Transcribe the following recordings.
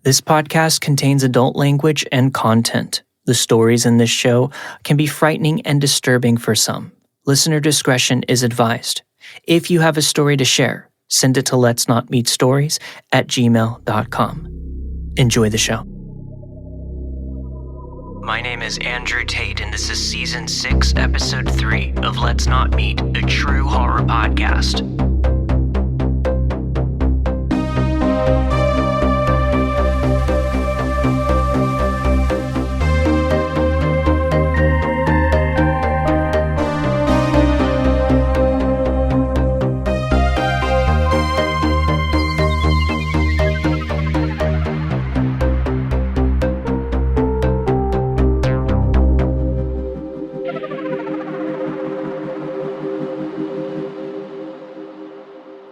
This podcast contains adult language and content. The stories in this show can be frightening and disturbing for some. Listener discretion is advised. If you have a story to share, send it to letsnotmeetstories@gmail.com. Enjoy the show. My name is Andrew Tate, and this is Season 6, Episode 3 of Let's Not Meet, a true horror podcast.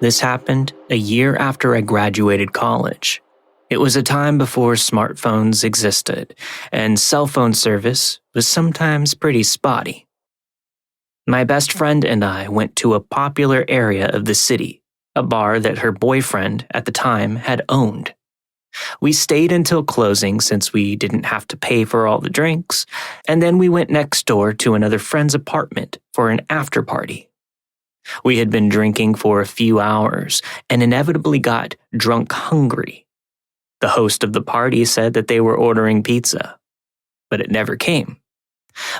This happened a year after I graduated college. It was a time before smartphones existed, and cell phone service was sometimes pretty spotty. My best friend and I went to a popular area of the city, a bar that her boyfriend at the time had owned. We stayed until closing since we didn't have to pay for all the drinks, and then we went next door to another friend's apartment for an after party. We had been drinking for a few hours and inevitably got drunk hungry. The host of the party said that they were ordering pizza, but it never came.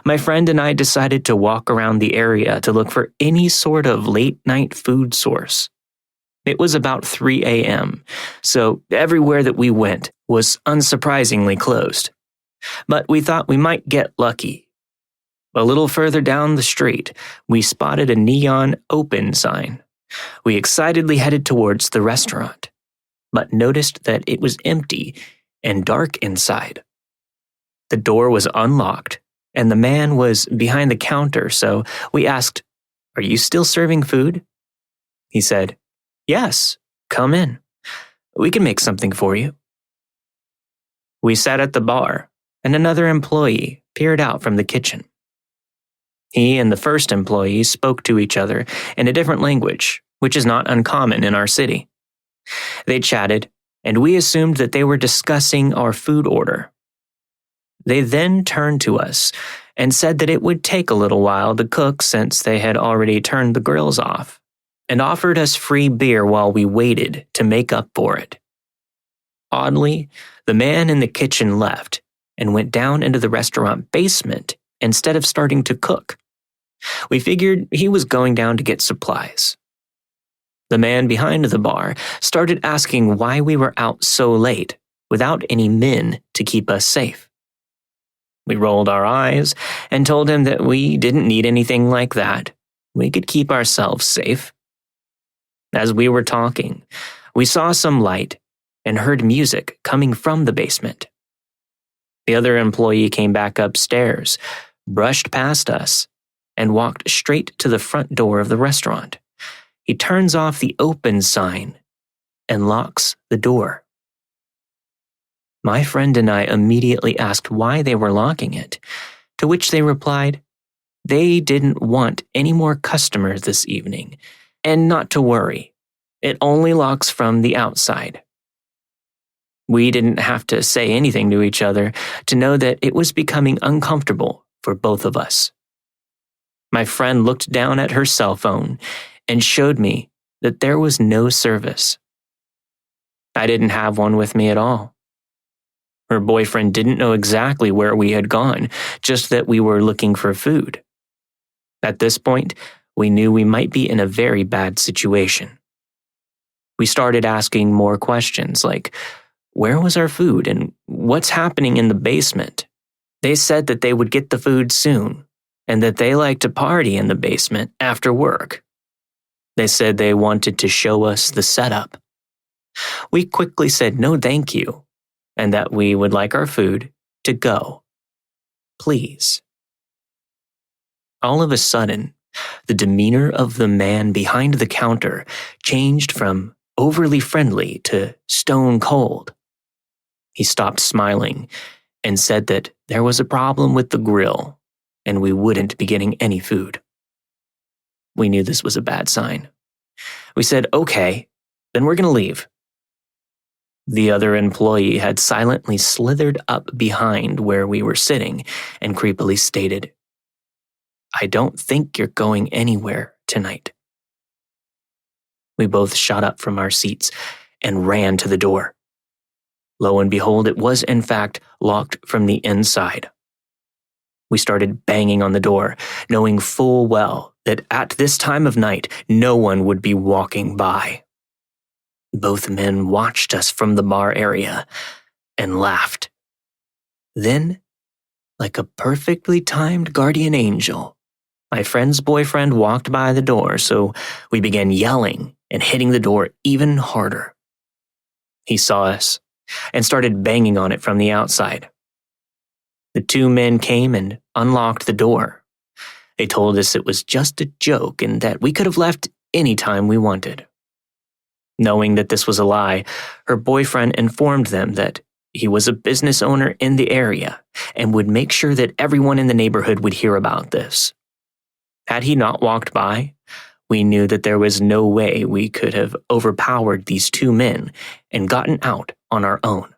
My friend and I decided to walk around the area to look for any sort of late-night food source. It was about 3 a.m., so everywhere that we went was unsurprisingly closed. But we thought we might get lucky. A little further down the street, we spotted a neon open sign. We excitedly headed towards the restaurant, but noticed that it was empty and dark inside. The door was unlocked, and the man was behind the counter, so we asked, "Are you still serving food?" He said, "Yes, come in. We can make something for you." We sat at the bar, and another employee peered out from the kitchen. He and the first employee spoke to each other in a different language, which is not uncommon in our city. They chatted, and we assumed that they were discussing our food order. They then turned to us and said that it would take a little while to cook since they had already turned the grills off, and offered us free beer while we waited to make up for it. Oddly, the man in the kitchen left and went down into the restaurant basement instead of starting to cook. We figured he was going down to get supplies. The man behind the bar started asking why we were out so late without any men to keep us safe. We rolled our eyes and told him that we didn't need anything like that. We could keep ourselves safe. As we were talking, we saw some light and heard music coming from the basement. The other employee came back upstairs, brushed past us, and walked straight to the front door of the restaurant. He turns off the open sign and locks the door. My friend and I immediately asked why they were locking it, to which they replied, they didn't want any more customers this evening, and not to worry, it only locks from the outside. We didn't have to say anything to each other to know that it was becoming uncomfortable for both of us. My friend looked down at her cell phone and showed me that there was no service. I didn't have one with me at all. Her boyfriend didn't know exactly where we had gone, just that we were looking for food. At this point, we knew we might be in a very bad situation. We started asking more questions like, where was our food and what's happening in the basement? They said that they would get the food soon and that they like to party in the basement after work. They said they wanted to show us the setup. We quickly said no thank you and that we would like our food to go. Please. All of a sudden, the demeanor of the man behind the counter changed from overly friendly to stone cold. He stopped smiling and said that there was a problem with the grill and we wouldn't be getting any food. We knew this was a bad sign. We said, okay, then we're going to leave. The other employee had silently slithered up behind where we were sitting and creepily stated, "I don't think you're going anywhere tonight." We both shot up from our seats and ran to the door. Lo and behold, it was in fact locked from the inside. We started banging on the door, knowing full well that at this time of night, no one would be walking by. Both men watched us from the bar area and laughed. Then, like a perfectly timed guardian angel, my friend's boyfriend walked by the door, so we began yelling and hitting the door even harder. He saw us and started banging on it from the outside. The two men came and unlocked the door. They told us it was just a joke and that we could have left any time we wanted. Knowing that this was a lie, her boyfriend informed them that he was a business owner in the area and would make sure that everyone in the neighborhood would hear about this. Had he not walked by, we knew that there was no way we could have overpowered these two men and gotten out on our own.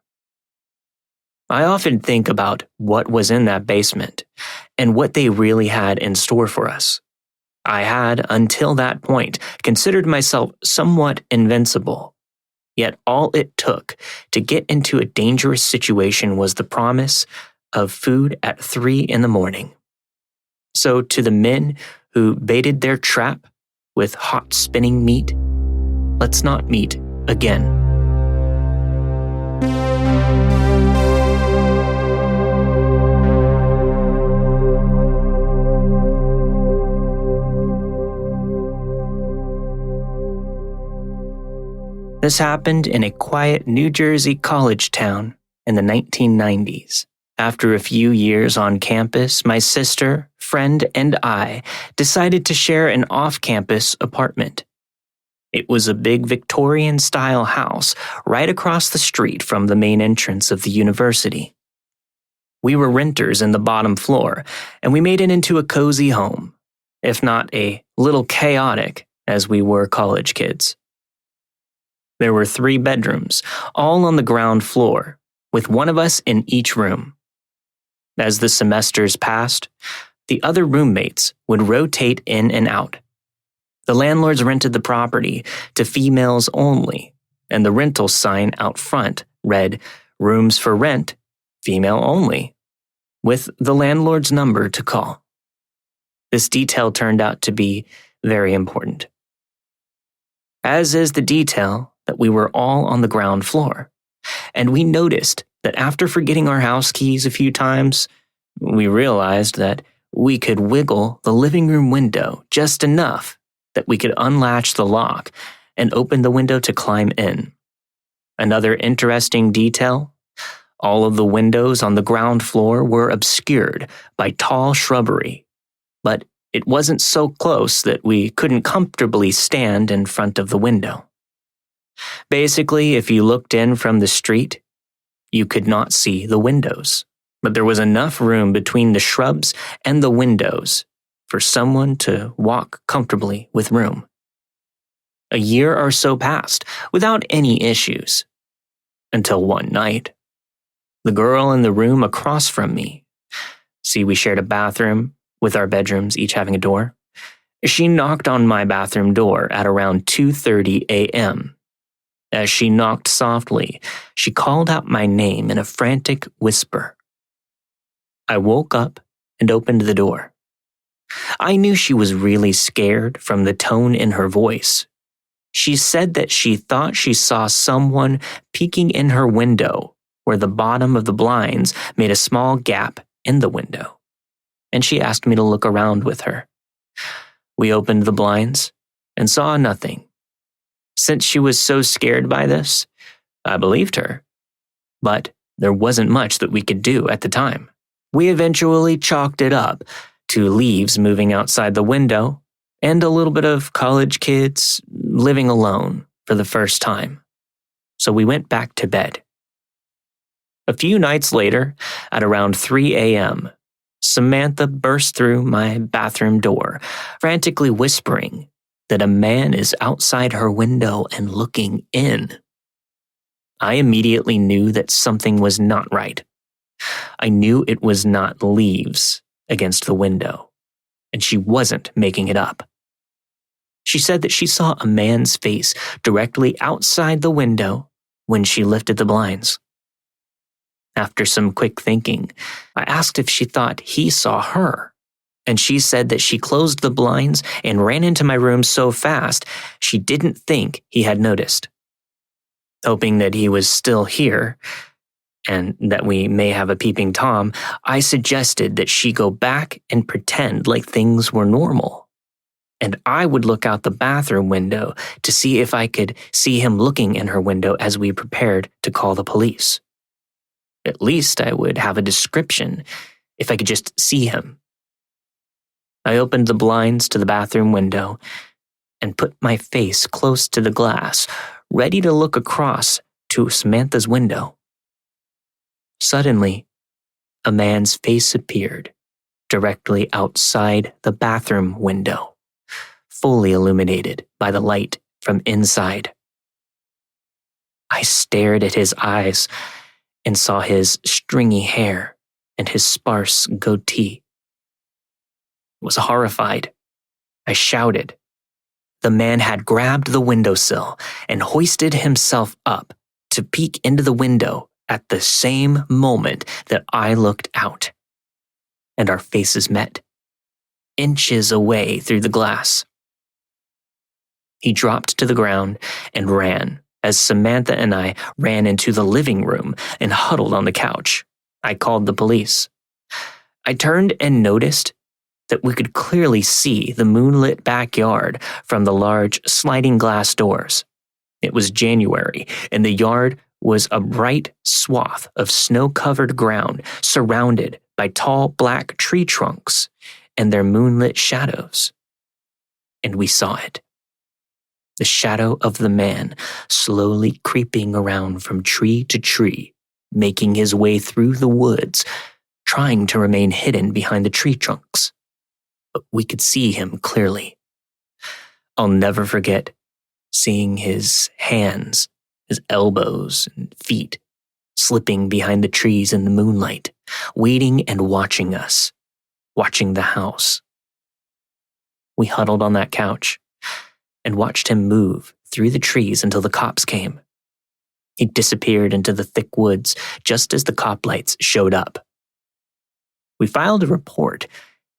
I often think about what was in that basement and what they really had in store for us. I had, until that point, considered myself somewhat invincible. Yet all it took to get into a dangerous situation was the promise of food at 3 a.m. So to the men who baited their trap with hot spinning meat, let's not meet again. This happened in a quiet New Jersey college town in the 1990s. After a few years on campus, my sister, friend, and I decided to share an off-campus apartment. It was a big Victorian-style house right across the street from the main entrance of the university. We were renters in the bottom floor, and we made it into a cozy home, if not a little chaotic, as we were college kids. There were 3 bedrooms, all on the ground floor, with one of us in each room. As the semesters passed, the other roommates would rotate in and out. The landlords rented the property to females only, and the rental sign out front read, "Rooms for rent, female only," with the landlord's number to call. This detail turned out to be very important. As is the detail that we were all on the ground floor, and we noticed that after forgetting our house keys a few times, we realized that we could wiggle the living room window just enough that we could unlatch the lock and open the window to climb in. Another interesting detail, all of the windows on the ground floor were obscured by tall shrubbery, but it wasn't so close that we couldn't comfortably stand in front of the window. Basically, if you looked in from the street, you could not see the windows, but there was enough room between the shrubs and the windows for someone to walk comfortably with room. A year or so passed without any issues, until one night, the girl in the room across from me, see, we shared a bathroom with our bedrooms each having a door, she knocked on my bathroom door at around 2:30 a.m. As she knocked softly, she called out my name in a frantic whisper. I woke up and opened the door. I knew she was really scared from the tone in her voice. She said that she thought she saw someone peeking in her window where the bottom of the blinds made a small gap in the window, and she asked me to look around with her. We opened the blinds and saw nothing. Since she was so scared by this, I believed her, but there wasn't much that we could do at the time. We eventually chalked it up to leaves moving outside the window and a little bit of college kids living alone for the first time. So we went back to bed. A few nights later, at around 3 a.m., Samantha burst through my bathroom door, frantically whispering that a man is outside her window and looking in. I immediately knew that something was not right. I knew it was not leaves against the window, and she wasn't making it up. She said that she saw a man's face directly outside the window when she lifted the blinds. After some quick thinking, I asked if she thought he saw her, and she said that she closed the blinds and ran into my room so fast she didn't think he had noticed. Hoping that he was still here, and that we may have a peeping Tom, I suggested that she go back and pretend like things were normal. And I would look out the bathroom window to see if I could see him looking in her window as we prepared to call the police. At least I would have a description if I could just see him. I opened the blinds to the bathroom window and put my face close to the glass, ready to look across to Samantha's window. Suddenly, a man's face appeared directly outside the bathroom window, fully illuminated by the light from inside. I stared at his eyes and saw his stringy hair and his sparse goatee. I was horrified. I shouted. The man had grabbed the windowsill and hoisted himself up to peek into the window at the same moment that I looked out, and our faces met, inches away through the glass. He dropped to the ground and ran as Samantha and I ran into the living room and huddled on the couch. I called the police. I turned and noticed that we could clearly see the moonlit backyard from the large sliding glass doors. It was January, and the yard was a bright swath of snow-covered ground surrounded by tall black tree trunks and their moonlit shadows. And we saw it. The shadow of the man slowly creeping around from tree to tree, making his way through the woods, trying to remain hidden behind the tree trunks. But we could see him clearly. I'll never forget seeing his hands, his elbows and feet slipping behind the trees in the moonlight, waiting and watching us, watching the house. We huddled on that couch and watched him move through the trees until the cops came. He disappeared into the thick woods just as the cop lights showed up. We filed a report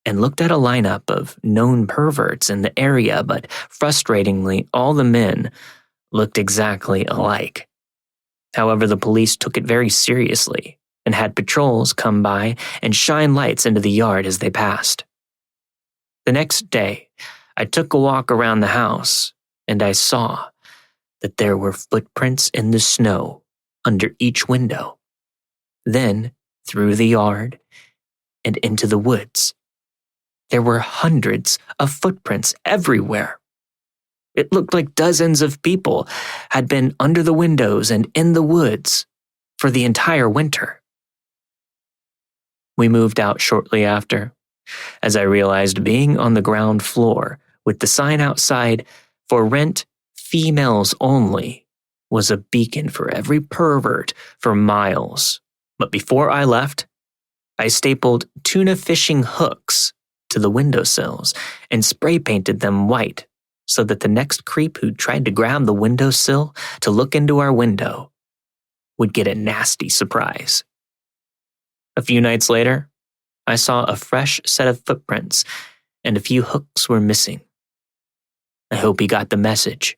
and looked at a lineup of known perverts in the area, but frustratingly, all the men looked exactly alike. However, the police took it very seriously and had patrols come by and shine lights into the yard as they passed. The next day, I took a walk around the house and I saw that there were footprints in the snow under each window, then through the yard and into the woods. There were hundreds of footprints everywhere. It looked like dozens of people had been under the windows and in the woods for the entire winter. We moved out shortly after, as I realized being on the ground floor with the sign outside, "For rent, females only," was a beacon for every pervert for miles. But before I left, I stapled tuna fishing hooks to the windowsills and spray painted them white so that the next creep who tried to grab the windowsill to look into our window would get a nasty surprise. A few nights later, I saw a fresh set of footprints and a few hooks were missing. I hope he got the message.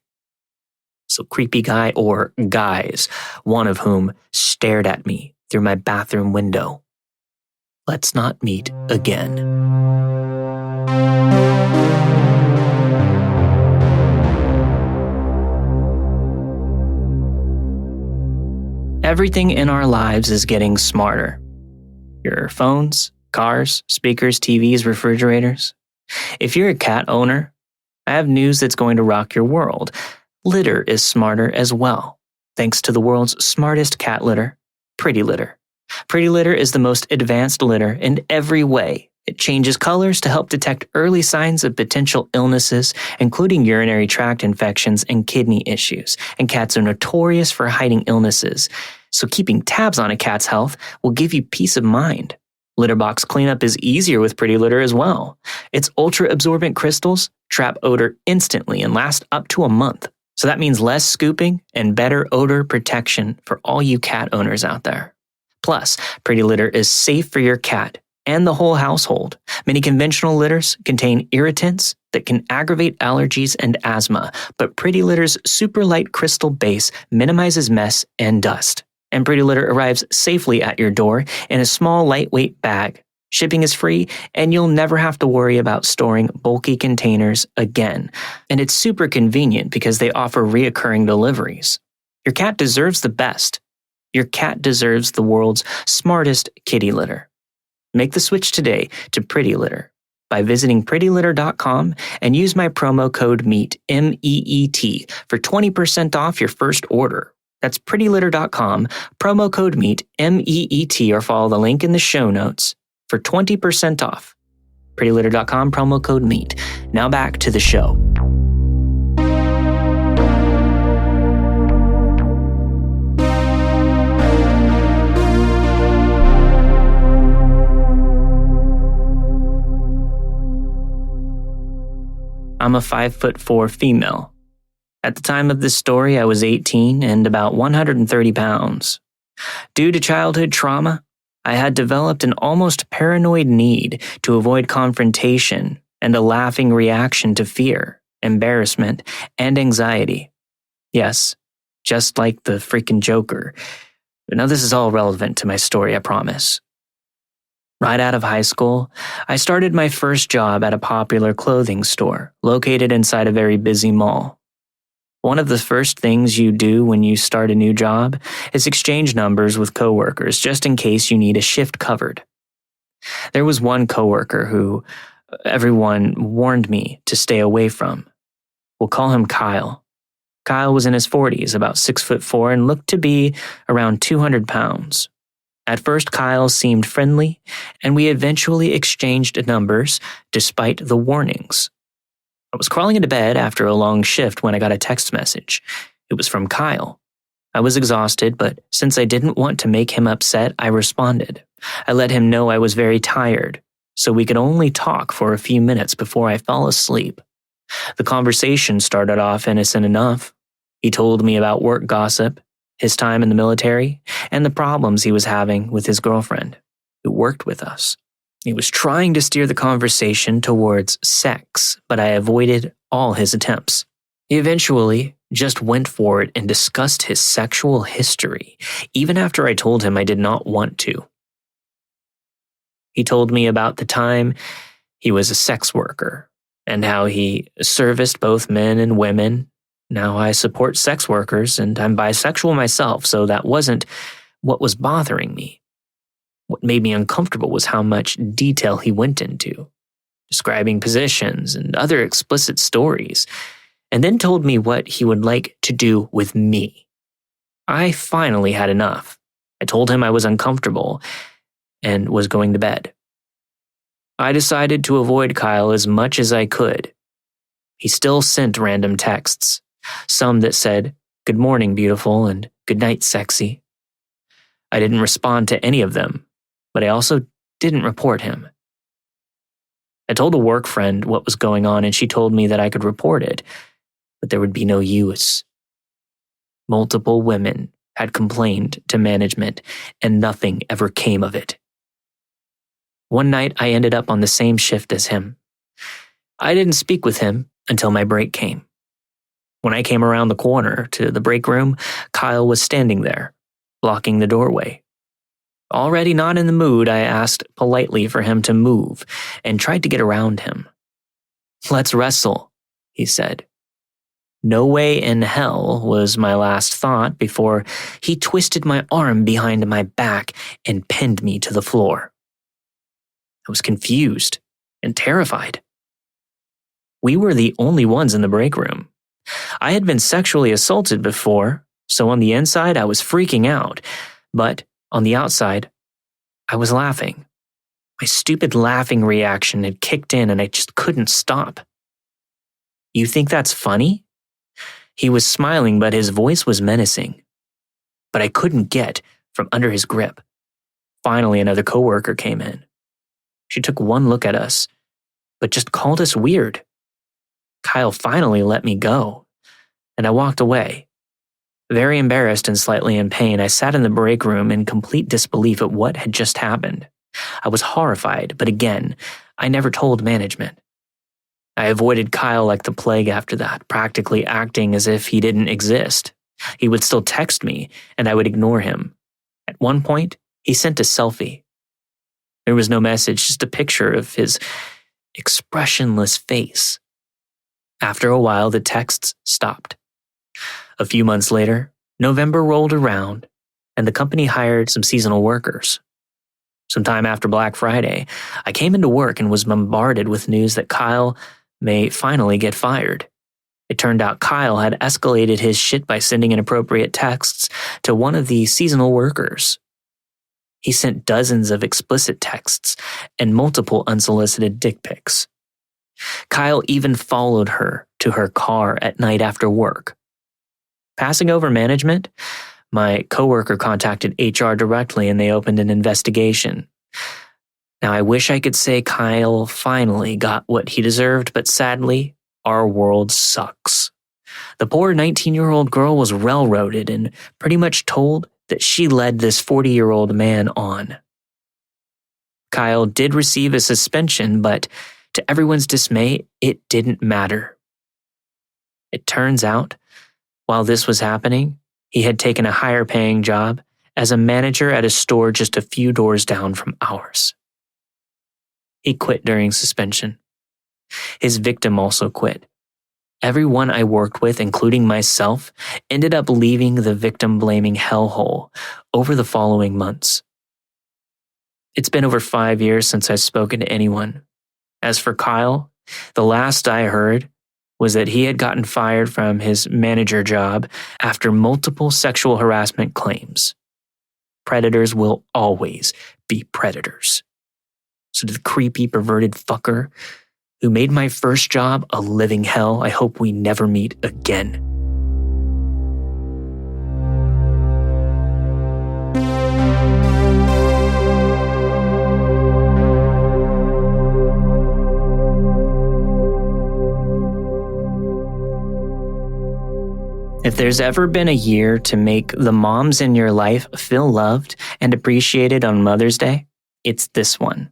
So creepy guy or guys, one of whom stared at me through my bathroom window. Let's not meet again. Everything in our lives is getting smarter. Your phones, cars, speakers, TVs, refrigerators. If you're a cat owner, I have news that's going to rock your world. Litter is smarter as well, thanks to the world's smartest cat litter, Pretty Litter. Pretty Litter is the most advanced litter in every way, It changes colors to help detect early signs of potential illnesses, including urinary tract infections and kidney issues, and cats are notorious for hiding illnesses, so keeping tabs on a cat's health will give you peace of mind. Litter box cleanup is easier with Pretty Litter as well. Its ultra-absorbent crystals trap odor instantly and last up to a month, so that means less scooping and better odor protection for all you cat owners out there. Plus, Pretty Litter is safe for your cat and the whole household. Many conventional litters contain irritants that can aggravate allergies and asthma, but Pretty Litter's super light crystal base minimizes mess and dust. And Pretty Litter arrives safely at your door in a small, lightweight bag. Shipping is free, and you'll never have to worry about storing bulky containers again. And it's super convenient because they offer reoccurring deliveries. Your cat deserves the best. Your cat deserves the world's smartest kitty litter. Make the switch today to Pretty Litter by visiting prettylitter.com and use my promo code MEET, MEET, for 20% off your first order. That's prettylitter.com, promo code MEET, MEET, or follow the link in the show notes for 20% off. prettylitter.com, promo code MEET. Now back to the show. I'm a 5'4" female. At the time of this story, I was 18 and about 130 pounds. Due to childhood trauma, I had developed an almost paranoid need to avoid confrontation and a laughing reaction to fear, embarrassment, and anxiety. Yes, just like the freaking Joker. But now this is all relevant to my story, I promise. Right out of high school, I started my first job at a popular clothing store located inside a very busy mall. One of the first things you do when you start a new job is exchange numbers with coworkers just in case you need a shift covered. There was one coworker who everyone warned me to stay away from. We'll call him Kyle. Kyle was in his 40s, about 6'4", and looked to be around 200 pounds. At first, Kyle seemed friendly, and we eventually exchanged numbers despite the warnings. I was crawling into bed after a long shift when I got a text message. It was from Kyle. I was exhausted, but since I didn't want to make him upset, I responded. I let him know I was very tired, so we could only talk for a few minutes before I fell asleep. The conversation started off innocent enough. He told me about work gossip, his time in the military, and the problems he was having with his girlfriend, who worked with us. He was trying to steer the conversation towards sex, but I avoided all his attempts. He eventually just went for it and discussed his sexual history, even after I told him I did not want to. He told me about the time he was a sex worker and how he serviced both men and women. Now I support sex workers and I'm bisexual myself, so that wasn't what was bothering me. What made me uncomfortable was how much detail he went into, describing positions and other explicit stories, and then told me what he would like to do with me. I finally had enough. I told him I was uncomfortable and was going to bed. I decided to avoid Kyle as much as I could. He still sent random texts, some that said, "Good morning, beautiful," and "Good night, sexy." I didn't respond to any of them, but I also didn't report him. I told a work friend what was going on and she told me that I could report it, but there would be no use. Multiple women had complained to management and nothing ever came of it. One night I ended up on the same shift as him. I didn't speak with him until my break came. When I came around the corner to the break room, Kyle was standing there, blocking the doorway. Already not in the mood, I asked politely for him to move and tried to get around him. "Let's wrestle," he said. "No way in hell" was my last thought before he twisted my arm behind my back and pinned me to the floor. I was confused and terrified. We were the only ones in the break room. I had been sexually assaulted before, so on the inside I was freaking out, but on the outside, I was laughing. My stupid laughing reaction had kicked in and I just couldn't stop. "You think that's funny?" He was smiling, but his voice was menacing. But I couldn't get from under his grip. Finally, another coworker came in. She took one look at us, but just called us weird. Kyle finally let me go, and I walked away. Very embarrassed and slightly in pain, I sat in the break room in complete disbelief at what had just happened. I was horrified, but again, I never told management. I avoided Kyle like the plague after that, practically acting as if he didn't exist. He would still text me, and I would ignore him. At one point, he sent a selfie. There was no message, just a picture of his expressionless face. After a while, the texts stopped. A few months later, November rolled around, and the company hired some seasonal workers. Sometime after Black Friday, I came into work and was bombarded with news that Kyle may finally get fired. It turned out Kyle had escalated his shit by sending inappropriate texts to one of the seasonal workers. He sent dozens of explicit texts and multiple unsolicited dick pics. Kyle even followed her to her car at night after work. Passing over management, my coworker contacted HR directly and they opened an investigation. Now, I wish I could say Kyle finally got what he deserved, but sadly, our world sucks. The poor 19-year-old girl was railroaded and pretty much told that she led this 40-year-old man on. Kyle did receive a suspension, but to everyone's dismay, it didn't matter. It turns out, while this was happening, he had taken a higher-paying job as a manager at a store just a few doors down from ours. He quit during suspension. His victim also quit. Everyone I worked with, including myself, ended up leaving the victim-blaming hellhole over the following months. It's been over 5 years since I've spoken to anyone. As for Kyle, the last I heard was that he had gotten fired from his manager job after multiple sexual harassment claims. Predators will always be predators. So to the creepy, perverted fucker who made my first job a living hell, I hope we never meet again. If there's ever been a year to make the moms in your life feel loved and appreciated on Mother's Day, it's this one.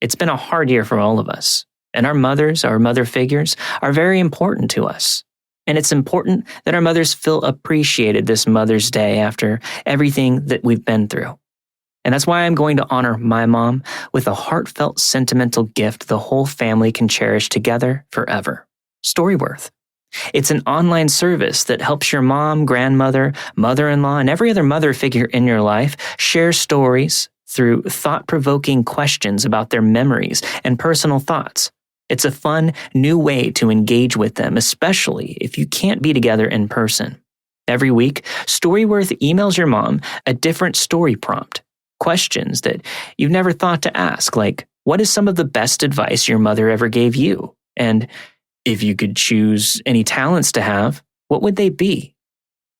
It's been a hard year for all of us, and our mothers, our mother figures, are very important to us. And it's important that our mothers feel appreciated this Mother's Day after everything that we've been through. And that's why I'm going to honor my mom with a heartfelt, sentimental gift the whole family can cherish together forever. Storyworth. It's an online service that helps your mom, grandmother, mother-in-law, and every other mother figure in your life share stories through thought-provoking questions about their memories and personal thoughts. It's a fun, new way to engage with them, especially if you can't be together in person. Every week, Storyworth emails your mom a different story prompt, questions that you've never thought to ask, like, what is some of the best advice your mother ever gave you? And if you could choose any talents to have, what would they be?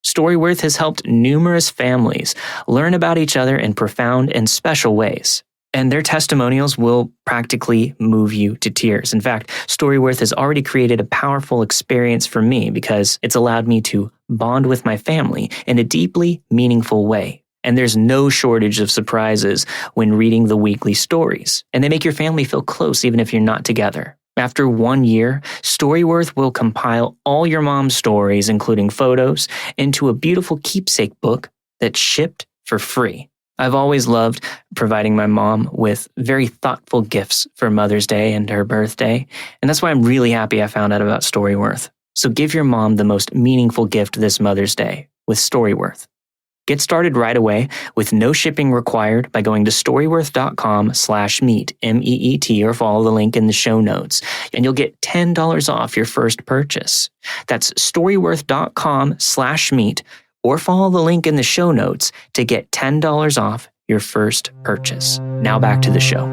Storyworth has helped numerous families learn about each other in profound and special ways. And their testimonials will practically move you to tears. In fact, Storyworth has already created a powerful experience for me because it's allowed me to bond with my family in a deeply meaningful way. And there's no shortage of surprises when reading the weekly stories. And they make your family feel close even if you're not together. After 1 year, Storyworth will compile all your mom's stories, including photos, into a beautiful keepsake book that's shipped for free. I've always loved providing my mom with very thoughtful gifts for Mother's Day and her birthday, and that's why I'm really happy I found out about Storyworth. So give your mom the most meaningful gift this Mother's Day with Storyworth. Get started right away with no shipping required by going to storyworth.com/meet, MEET, or follow the link in the show notes, and you'll get $10 off your first purchase. That's storyworth.com/meet, or follow the link in the show notes to get $10 off your first purchase. Now back to the show.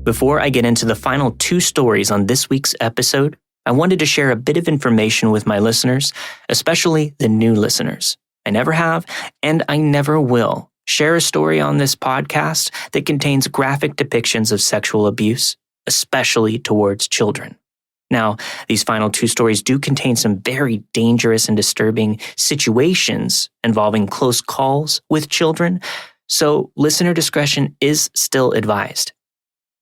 Before I get into the final 2 stories on this week's episode, I wanted to share a bit of information with my listeners, especially the new listeners. I never have, and I never will, share a story on this podcast that contains graphic depictions of sexual abuse, especially towards children. Now, these final 2 stories do contain some very dangerous and disturbing situations involving close calls with children, so listener discretion is still advised.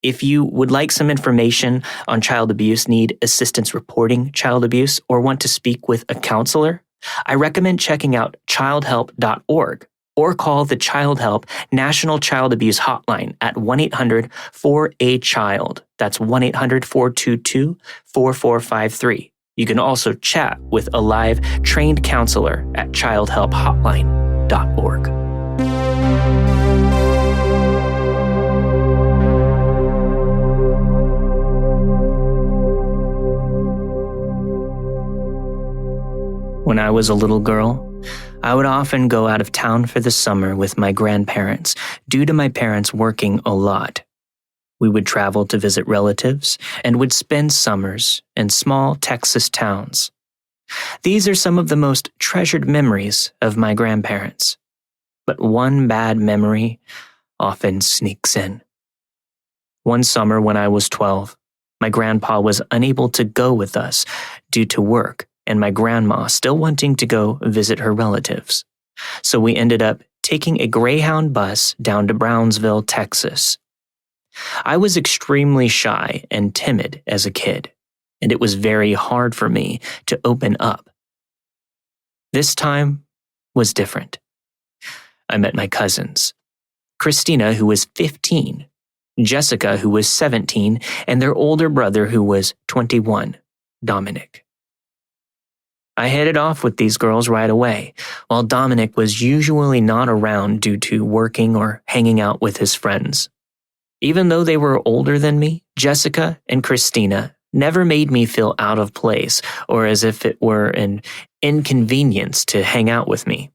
If you would like some information on child abuse, need assistance reporting child abuse, or want to speak with a counselor, I recommend checking out childhelp.org or call the Child Help National Child Abuse Hotline at 1-800-4A-CHILD. That's 1-800-422-4453. You can also chat with a live trained counselor at childhelphotline.org. When I was a little girl, I would often go out of town for the summer with my grandparents due to my parents working a lot. We would travel to visit relatives and would spend summers in small Texas towns. These are some of the most treasured memories of my grandparents. But one bad memory often sneaks in. One summer when I was 12, my grandpa was unable to go with us due to work, and my grandma still wanting to go visit her relatives. So we ended up taking a Greyhound bus down to Brownsville, Texas. I was extremely shy and timid as a kid, and it was very hard for me to open up. This time was different. I met my cousins, Christina, who was 15, Jessica, who was 17, and their older brother, who was 21, Dominic. I headed off with these girls right away, while Dominic was usually not around due to working or hanging out with his friends. Even though they were older than me, Jessica and Christina never made me feel out of place or as if it were an inconvenience to hang out with me.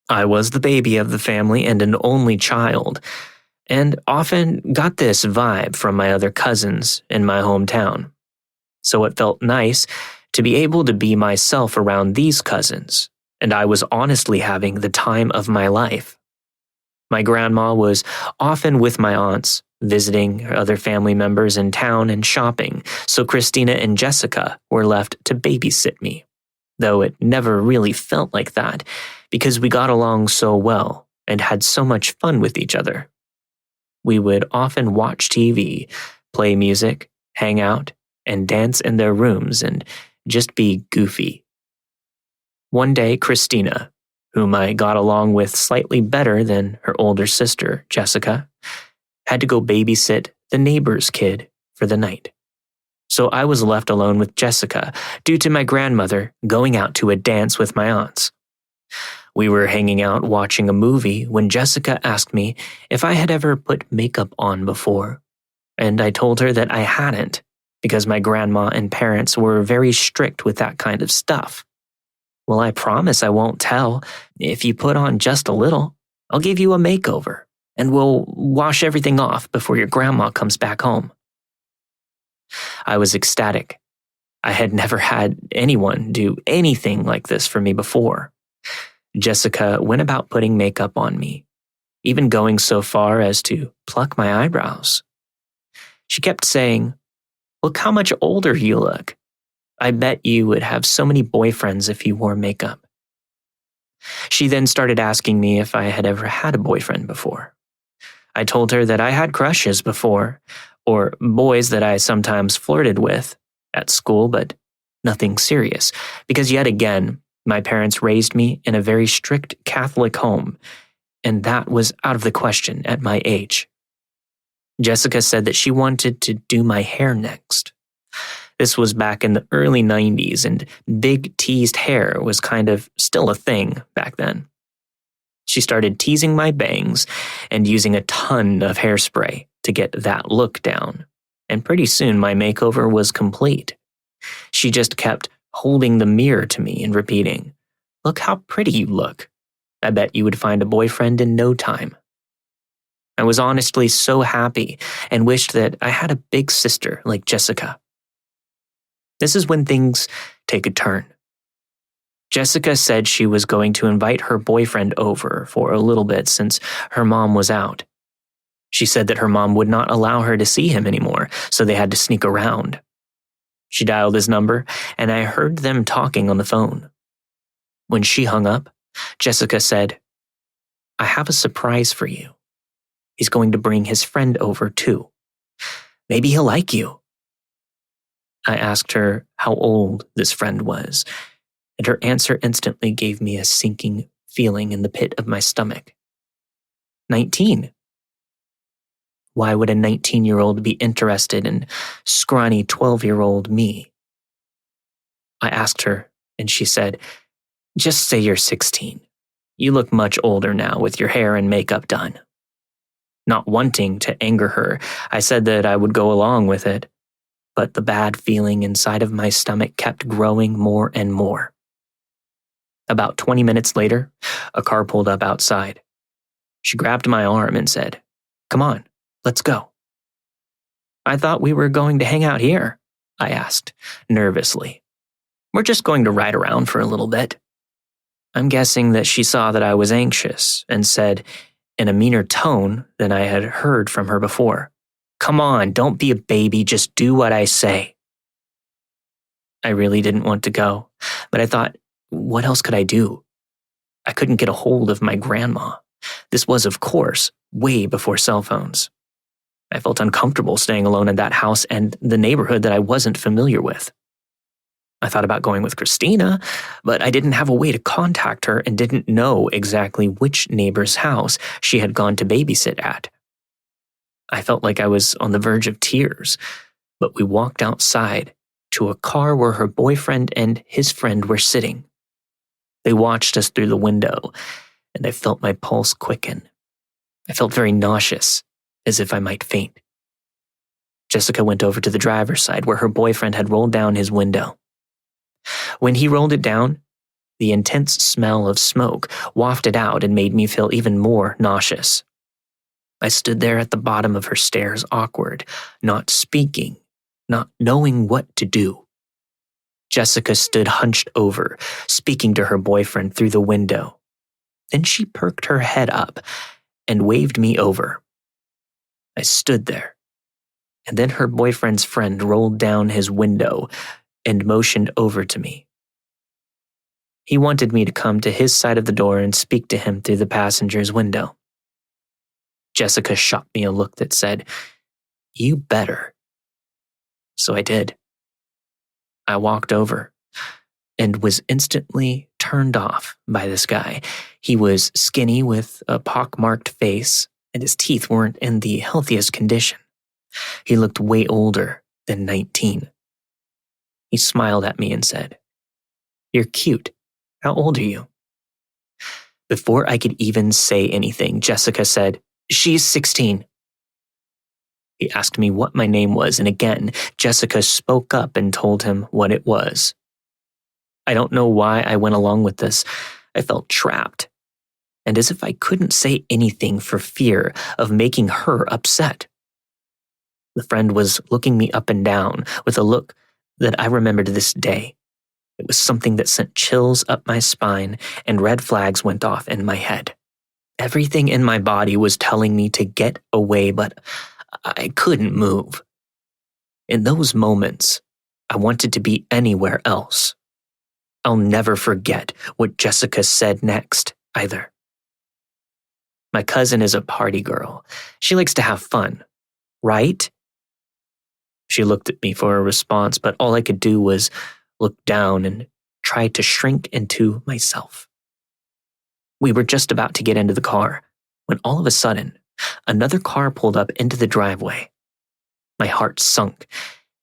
I was the baby of the family and an only child, and often got this vibe from my other cousins in my hometown. So it felt nice to be able to be myself around these cousins, and I was honestly having the time of my life. My grandma was often with my aunts, visiting other family members in town and shopping, so Christina and Jessica were left to babysit me, though it never really felt like that because we got along so well and had so much fun with each other. We would often watch TV, play music, hang out, and dance in their rooms and just be goofy. One day, Christina, whom I got along with slightly better than her older sister, Jessica, had to go babysit the neighbor's kid for the night. So I was left alone with Jessica due to my grandmother going out to a dance with my aunts. We were hanging out watching a movie when Jessica asked me if I had ever put makeup on before, and I told her that I hadn't, because my grandma and parents were very strict with that kind of stuff. Well, I promise I won't tell. If you put on just a little, I'll give you a makeover, and we'll wash everything off before your grandma comes back home. I was ecstatic. I had never had anyone do anything like this for me before. Jessica went about putting makeup on me, even going so far as to pluck my eyebrows. She kept saying, "Look how much older you look. I bet you would have so many boyfriends if you wore makeup." She then started asking me if I had ever had a boyfriend before. I told her that I had crushes before, or boys that I sometimes flirted with at school, but nothing serious, because yet again, my parents raised me in a very strict Catholic home, and that was out of the question at my age. Jessica said that she wanted to do my hair next. This was back in the early 90s, and big teased hair was kind of still a thing back then. She started teasing my bangs and using a ton of hairspray to get that look down, and pretty soon my makeover was complete. She just kept holding the mirror to me and repeating, "Look how pretty you look. I bet you would find a boyfriend in no time." I was honestly so happy and wished that I had a big sister like Jessica. This is when things take a turn. Jessica said she was going to invite her boyfriend over for a little bit since her mom was out. She said that her mom would not allow her to see him anymore, so they had to sneak around. She dialed his number, and I heard them talking on the phone. When she hung up, Jessica said, "I have a surprise for you. He's going to bring his friend over too. Maybe he'll like you." I asked her how old this friend was, and her answer instantly gave me a sinking feeling in the pit of my stomach. 19. Why would a 19-year-old be interested in scrawny 12-year-old me? I asked her, and she said, "Just say you're 16. You look much older now with your hair and makeup done." Not wanting to anger her, I said that I would go along with it, but the bad feeling inside of my stomach kept growing more and more. About 20 minutes later, a car pulled up outside. She grabbed my arm and said, "Come on, let's go." "I thought we were going to hang out here," I asked, nervously. "We're just going to ride around for a little bit." I'm guessing that she saw that I was anxious and said, in a meaner tone than I had heard from her before, "Come on, don't be a baby, just do what I say." I really didn't want to go, but I thought, what else could I do? I couldn't get a hold of my grandma. This was, of course, way before cell phones. I felt uncomfortable staying alone in that house and the neighborhood that I wasn't familiar with. I thought about going with Christina, but I didn't have a way to contact her and didn't know exactly which neighbor's house she had gone to babysit at. I felt like I was on the verge of tears, but we walked outside to a car where her boyfriend and his friend were sitting. They watched us through the window, and I felt my pulse quicken. I felt very nauseous, as if I might faint. Jessica went over to the driver's side where her boyfriend had rolled down his window. When he rolled it down, the intense smell of smoke wafted out and made me feel even more nauseous. I stood there at the bottom of her stairs, awkward, not speaking, not knowing what to do. Jessica stood hunched over, speaking to her boyfriend through the window. Then she perked her head up and waved me over. I stood there, and then her boyfriend's friend rolled down his window and motioned over to me. He wanted me to come to his side of the door and speak to him through the passenger's window. Jessica shot me a look that said, "You better." So I did. I walked over and was instantly turned off by this guy. He was skinny with a pockmarked face, and his teeth weren't in the healthiest condition. He looked way older than 19. He smiled at me and said, "You're cute. How old are you?" Before I could even say anything, Jessica said, "She's 16. He asked me what my name was, and again, Jessica spoke up and told him what it was. I don't know why I went along with this. I felt trapped, and as if I couldn't say anything for fear of making her upset. The friend was looking me up and down with a look that I remember to this day. It was something that sent chills up my spine and red flags went off in my head. Everything in my body was telling me to get away, but I couldn't move. In those moments, I wanted to be anywhere else. I'll never forget what Jessica said next, either. My cousin is a party girl. She likes to have fun, right? She looked at me for a response, but all I could do was look down and try to shrink into myself. We were just about to get into the car when all of a sudden, another car pulled up into the driveway. My heart sunk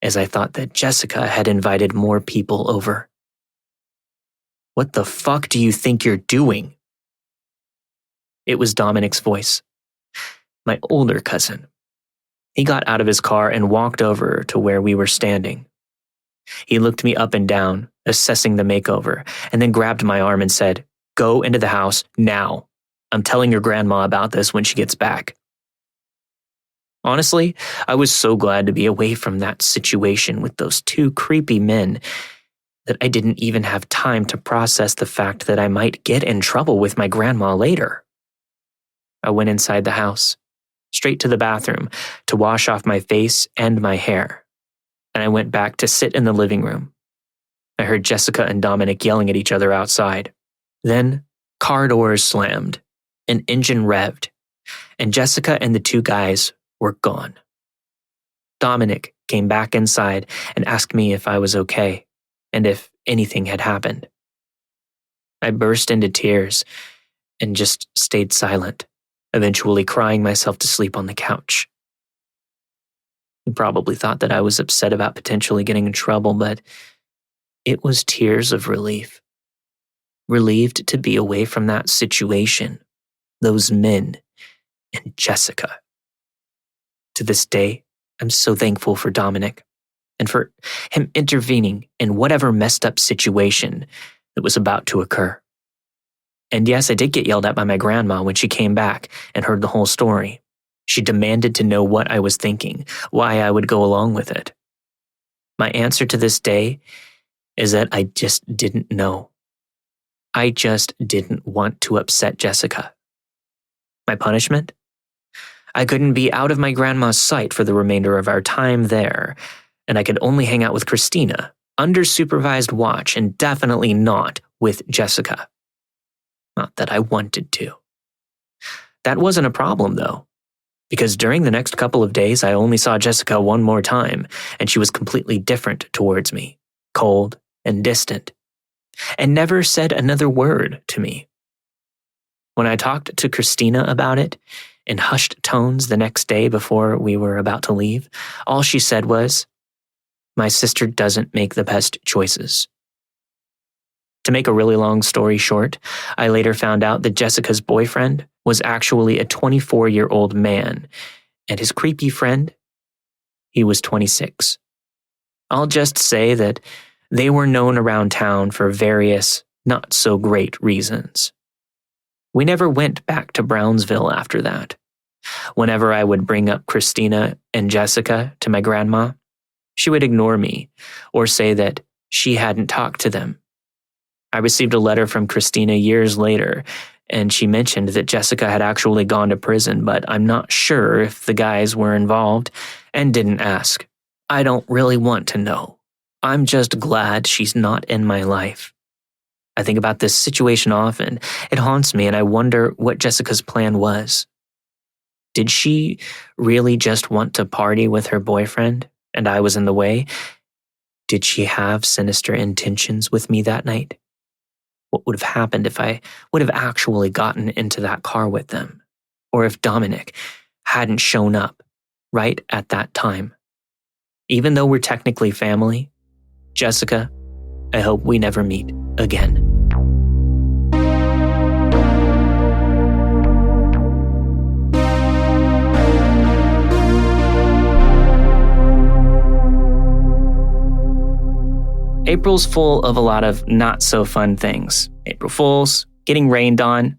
as I thought that Jessica had invited more people over. "What the fuck do you think you're doing?" It was Dominic's voice, my older cousin. He got out of his car and walked over to where we were standing. He looked me up and down, assessing the makeover, and then grabbed my arm and said, "Go into the house now. I'm telling your grandma about this when she gets back." Honestly, I was so glad to be away from that situation with those two creepy men that I didn't even have time to process the fact that I might get in trouble with my grandma later. I went inside the house, straight to the bathroom to wash off my face and my hair, and I went back to sit in the living room. I heard Jessica and Dominic yelling at each other outside. Then, car doors slammed, an engine revved, and Jessica and the two guys were gone. Dominic came back inside and asked me if I was okay and if anything had happened. I burst into tears and just stayed silent, eventually crying myself to sleep on the couch. He probably thought that I was upset about potentially getting in trouble, but it was tears of relief. Relieved to be away from that situation, those men, and Jessica. To this day, I'm so thankful for Dominic and for him intervening in whatever messed up situation that was about to occur. And yes, I did get yelled at by my grandma when she came back and heard the whole story. She demanded to know what I was thinking, why I would go along with it. My answer to this day is that I just didn't know. I just didn't want to upset Jessica. My punishment? I couldn't be out of my grandma's sight for the remainder of our time there, and I could only hang out with Christina, under supervised watch, and definitely not with Jessica. Not that I wanted to. That wasn't a problem, though, because during the next couple of days, I only saw Jessica one more time, and she was completely different towards me, cold and distant, and never said another word to me. When I talked to Christina about it, in hushed tones the next day before we were about to leave, all she said was, "My sister doesn't make the best choices." To make a really long story short, I later found out that Jessica's boyfriend was actually a 24-year-old man, and his creepy friend, he was 26. I'll just say that they were known around town for various not-so-great reasons. We never went back to Brownsville after that. Whenever I would bring up Christina and Jessica to my grandma, she would ignore me or say that she hadn't talked to them. I received a letter from Christina years later, and she mentioned that Jessica had actually gone to prison, but I'm not sure if the guys were involved and didn't ask. I don't really want to know. I'm just glad she's not in my life. I think about this situation often. It haunts me, and I wonder what Jessica's plan was. Did she really just want to party with her boyfriend, and I was in the way? Did she have sinister intentions with me that night? What would have happened if I would have actually gotten into that car with them? Or if Dominic hadn't shown up right at that time? Even though we're technically family, Jessica, I hope we never meet again. April's full of a lot of not-so-fun things. April Fools, getting rained on,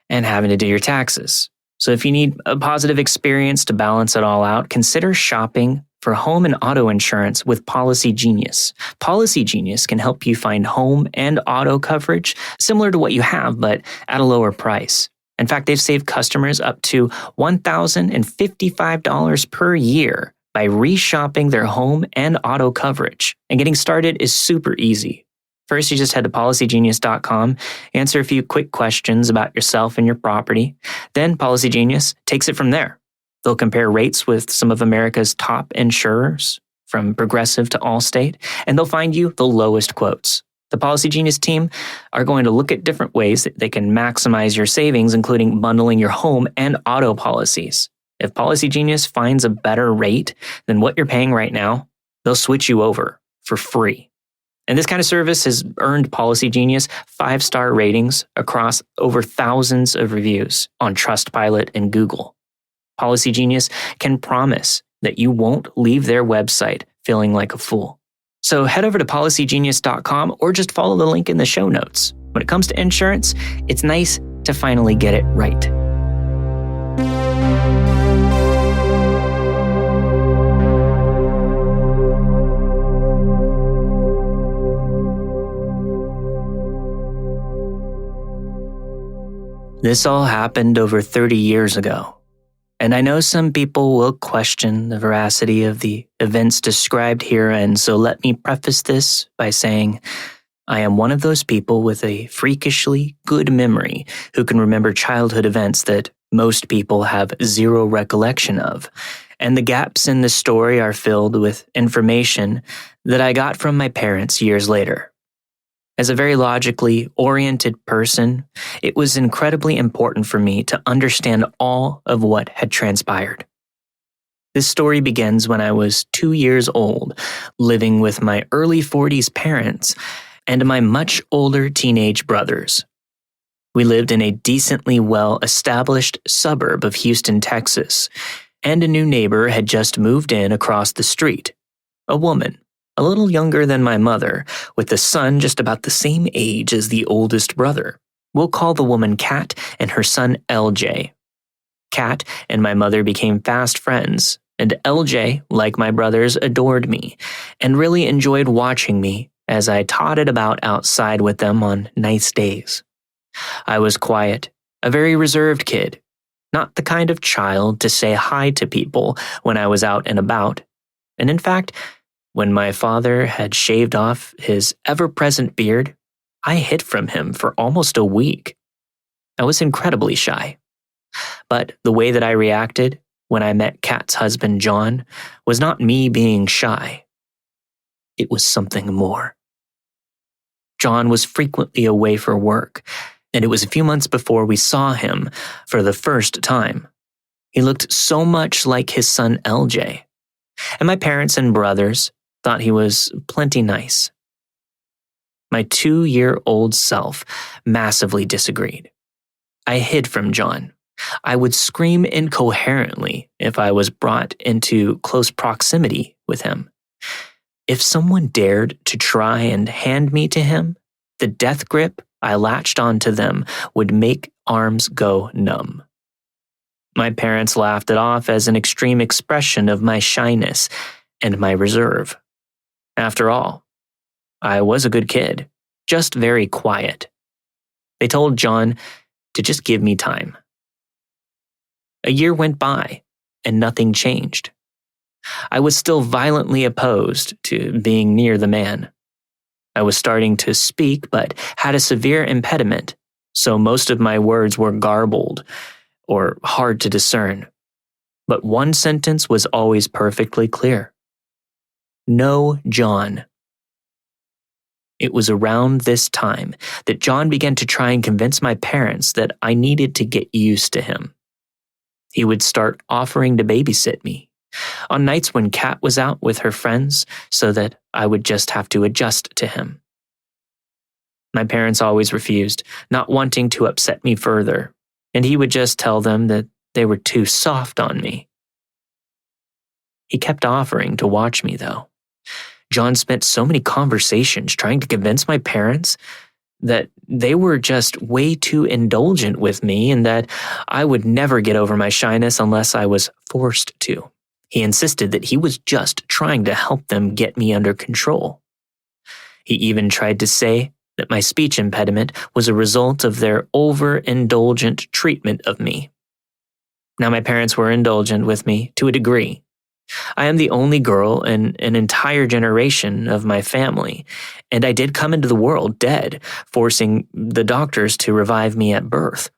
and having to do your taxes. So if you need a positive experience to balance it all out, consider shopping for home and auto insurance with Policy Genius. Policy Genius can help you find home and auto coverage similar to what you have, but at a lower price. In fact, they've saved customers up to $1,055 per year by reshopping their home and auto coverage. And getting started is super easy. First, you just head to PolicyGenius.com, answer a few quick questions about yourself and your property. Then Policy Genius takes it from there. They'll compare rates with some of America's top insurers, from Progressive to Allstate, and they'll find you the lowest quotes. The Policy Genius team are going to look at different ways that they can maximize your savings, including bundling your home and auto policies. If Policy Genius finds a better rate than what you're paying right now, they'll switch you over for free. And this kind of service has earned Policy Genius 5-star ratings across over thousands of reviews on Trustpilot and Google. Policy Genius can promise that you won't leave their website feeling like a fool. So head over to PolicyGenius.com or just follow the link in the show notes. When it comes to insurance, it's nice to finally get it right. This all happened over 30 years ago, and I know some people will question the veracity of the events described herein, so let me preface this by saying I am one of those people with a freakishly good memory who can remember childhood events that most people have zero recollection of, and the gaps in the story are filled with information that I got from my parents years later. As a very logically oriented person, it was incredibly important for me to understand all of what had transpired. This story begins when I was 2 years old, living with my early 40s parents and my much older teenage brothers. We lived in a decently well-established suburb of Houston, Texas, and a new neighbor had just moved in across the street, a woman, a little younger than my mother, with a son just about the same age as the oldest brother. We'll call the woman Kat and her son LJ. Kat and my mother became fast friends, and LJ, like my brothers, adored me and really enjoyed watching me as I trotted about outside with them on nice days. I was quiet, a very reserved kid, not the kind of child to say hi to people when I was out and about, and in fact, when my father had shaved off his ever-present beard, I hid from him for almost a week. I was incredibly shy. But the way that I reacted when I met Kat's husband, John, was not me being shy. It was something more. John was frequently away for work, and it was a few months before we saw him for the first time. He looked so much like his son LJ, and my parents and brothers thought he was plenty nice. My 2-year-old self massively disagreed. I hid from John. I would scream incoherently if I was brought into close proximity with him. If someone dared to try and hand me to him, the death grip I latched onto them would make arms go numb. My parents laughed it off as an extreme expression of my shyness and my reserve. After all, I was a good kid, just very quiet. They told John to just give me time. A year went by, and nothing changed. I was still violently opposed to being near the man. I was starting to speak, but had a severe impediment, so most of my words were garbled or hard to discern. But one sentence was always perfectly clear. No, John. It was around this time that John began to try and convince my parents that I needed to get used to him. He would start offering to babysit me on nights when Kat was out with her friends so that I would just have to adjust to him. My parents always refused, not wanting to upset me further, and he would just tell them that they were too soft on me. He kept offering to watch me, though. John spent so many conversations trying to convince my parents that they were just way too indulgent with me and that I would never get over my shyness unless I was forced to. He insisted that he was just trying to help them get me under control. He even tried to say that my speech impediment was a result of their overindulgent treatment of me. Now, my parents were indulgent with me to a degree. I am the only girl in an entire generation of my family, and I did come into the world dead, forcing the doctors to revive me at birth.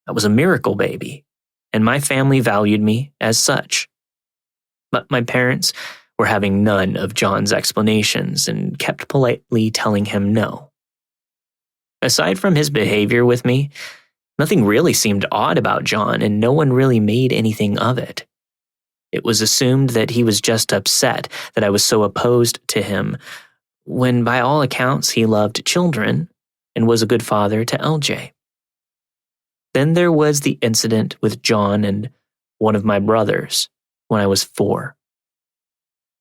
I was a miracle baby, and my family valued me as such. But my parents were having none of John's explanations and kept politely telling him no. Aside from his behavior with me, nothing really seemed odd about John, and no one really made anything of it. It was assumed that he was just upset that I was so opposed to him, when by all accounts he loved children and was a good father to LJ. Then there was the incident with John and one of my brothers when I was 4.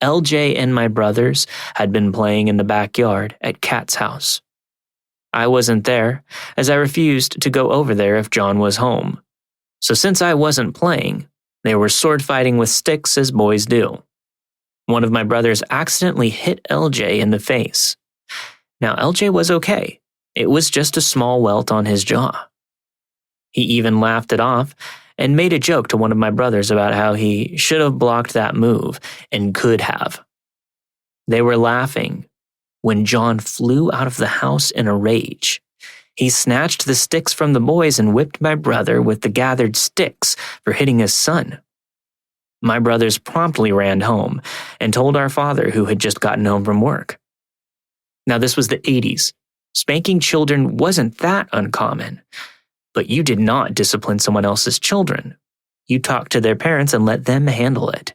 LJ and my brothers had been playing in the backyard at Kat's house. I wasn't there, as I refused to go over there if John was home. So since I wasn't playing, they were sword fighting with sticks as boys do. One of my brothers accidentally hit LJ in the face. Now LJ was okay. It was just a small welt on his jaw. He even laughed it off and made a joke to one of my brothers about how he should have blocked that move and could have. They were laughing when John flew out of the house in a rage. He snatched the sticks from the boys and whipped my brother with the gathered sticks for hitting his son. My brothers promptly ran home and told our father, who had just gotten home from work. Now, this was the 80s. Spanking children wasn't that uncommon, but you did not discipline someone else's children. You talked to their parents and let them handle it.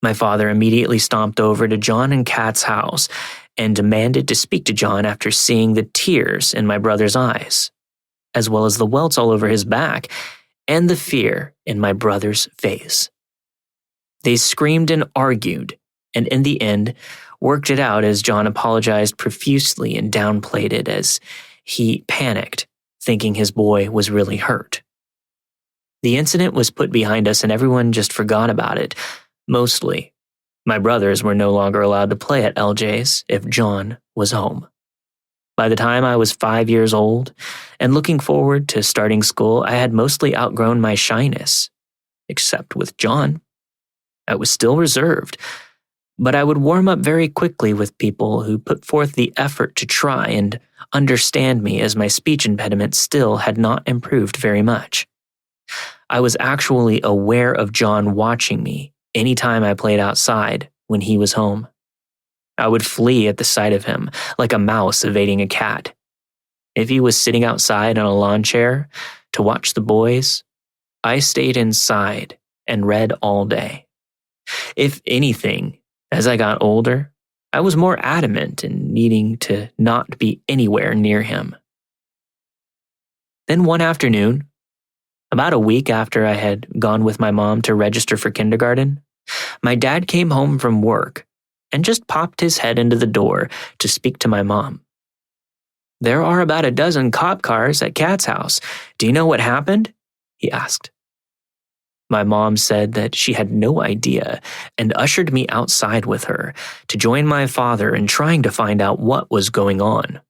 My father immediately stomped over to John and Kat's house and demanded to speak to John after seeing the tears in my brother's eyes, as well as the welts all over his back and the fear in my brother's face. They screamed and argued, and in the end, worked it out as John apologized profusely and downplayed it as he panicked, thinking his boy was really hurt. The incident was put behind us and everyone just forgot about it, mostly. My brothers were no longer allowed to play at LJ's if John was home. By the time I was 5 years old and looking forward to starting school, I had mostly outgrown my shyness, except with John. I was still reserved, but I would warm up very quickly with people who put forth the effort to try and understand me, as my speech impediment still had not improved very much. I was actually aware of John watching me anytime I played outside when he was home. I would flee at the sight of him, like a mouse evading a cat. If he was sitting outside on a lawn chair to watch the boys, I stayed inside and read all day. If anything, as I got older, I was more adamant in needing to not be anywhere near him. Then one afternoon, about a week after I had gone with my mom to register for kindergarten, my dad came home from work and just popped his head into the door to speak to my mom. "There are about a dozen cop cars at Kat's house. Do you know what happened?" he asked. My mom said that she had no idea and ushered me outside with her to join my father in trying to find out what was going on.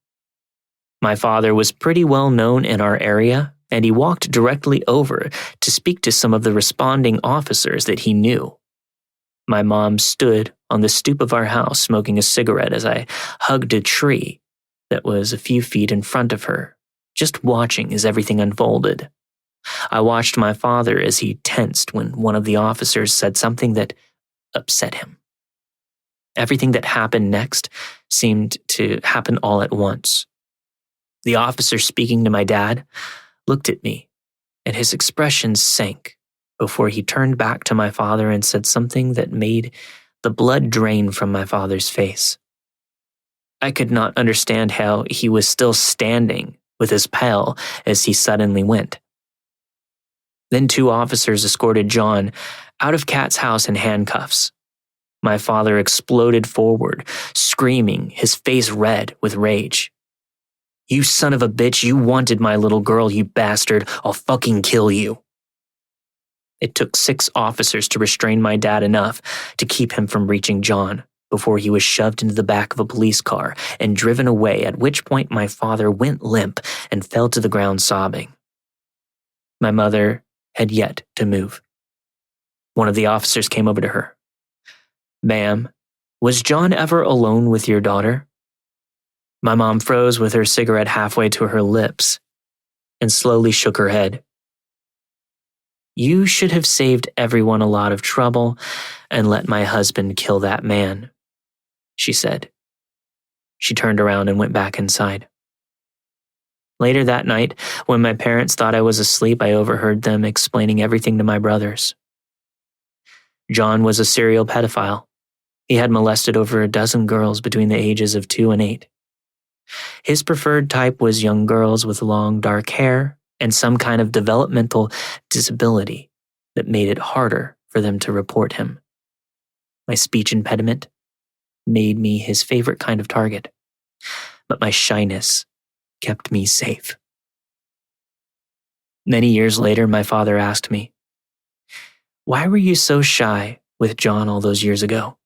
My father was pretty well known in our area, and he walked directly over to speak to some of the responding officers that he knew. My mom stood on the stoop of our house smoking a cigarette as I hugged a tree that was a few feet in front of her, just watching as everything unfolded. I watched my father as he tensed when one of the officers said something that upset him. Everything that happened next seemed to happen all at once. The officer speaking to my dad looked at me, and his expression sank before he turned back to my father and said something that made the blood drain from my father's face. I could not understand how he was still standing with his pal as he suddenly went. Then 2 officers escorted John out of Kat's house in handcuffs. My father exploded forward, screaming, his face red with rage. "You son of a bitch, you wanted my little girl, you bastard. I'll fucking kill you." It took 6 officers to restrain my dad enough to keep him from reaching John before he was shoved into the back of a police car and driven away, at which point my father went limp and fell to the ground sobbing. My mother had yet to move. One of the officers came over to her. "Ma'am, was John ever alone with your daughter?" My mom froze with her cigarette halfway to her lips and slowly shook her head. "You should have saved everyone a lot of trouble and let my husband kill that man," she said. She turned around and went back inside. Later that night, when my parents thought I was asleep, I overheard them explaining everything to my brothers. John was a serial pedophile. He had molested over a dozen girls between the ages of 2 and 8. His preferred type was young girls with long, dark hair and some kind of developmental disability that made it harder for them to report him. My speech impediment made me his favorite kind of target, but my shyness kept me safe. Many years later, my father asked me, "Why were you so shy with John all those years ago?"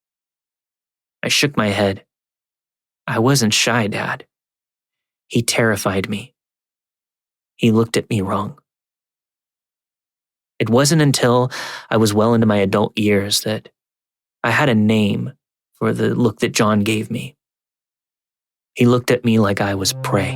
I shook my head. "I wasn't shy, Dad. He terrified me." He looked at me wrong. It wasn't until I was well into my adult years that I had a name for the look that John gave me. He looked at me like I was prey.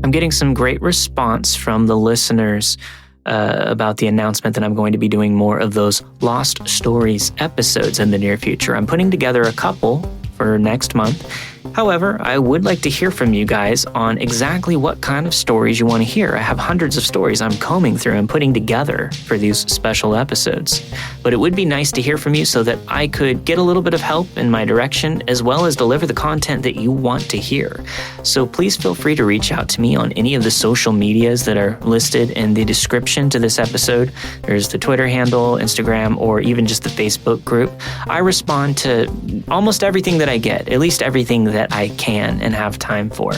I'm getting some great response from the listeners about the announcement that I'm going to be doing more of those Lost Stories episodes in the near future. I'm putting together a couple for next month. However, I would like to hear from you guys on exactly what kind of stories you want to hear. I have hundreds of stories I'm combing through and putting together for these special episodes. But it would be nice to hear from you so that I could get a little bit of help in my direction as well as deliver the content that you want to hear. So please feel free to reach out to me on any of the social medias that are listed in the description to this episode. There's the Twitter handle, Instagram, or even just the Facebook group. I respond to almost everything that I get, at least everything that I can and have time for.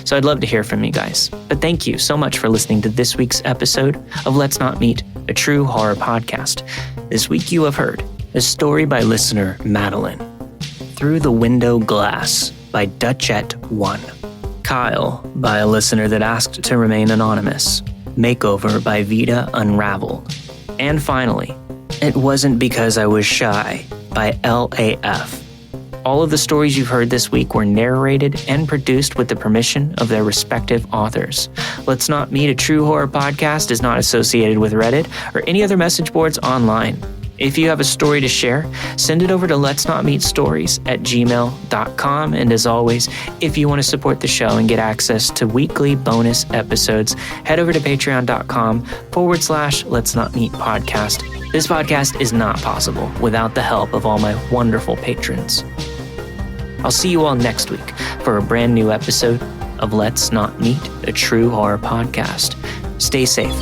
So I'd love to hear from you guys. But thank you so much for listening to this week's episode of Let's Not Meet, a true horror podcast. This week you have heard a story by listener Madeline, Through the Window Glass by Dutchette1, Kyle by a listener that asked to remain anonymous, Makeover by Vita Unraveled, and finally, It Wasn't Because I Was Shy by LAF. All of the stories you've heard this week were narrated and produced with the permission of their respective authors. Let's Not Meet, a true horror podcast is not associated with Reddit or any other message boards online. If you have a story to share, send it over to letsnotmeetstories@gmail.com. And as always, if you want to support the show and get access to weekly bonus episodes, head over to patreon.com/Let's Not Meet podcast. This podcast is not possible without the help of all my wonderful patrons. I'll see you all next week for a brand new episode of Let's Not Meet, a true horror podcast. Stay safe.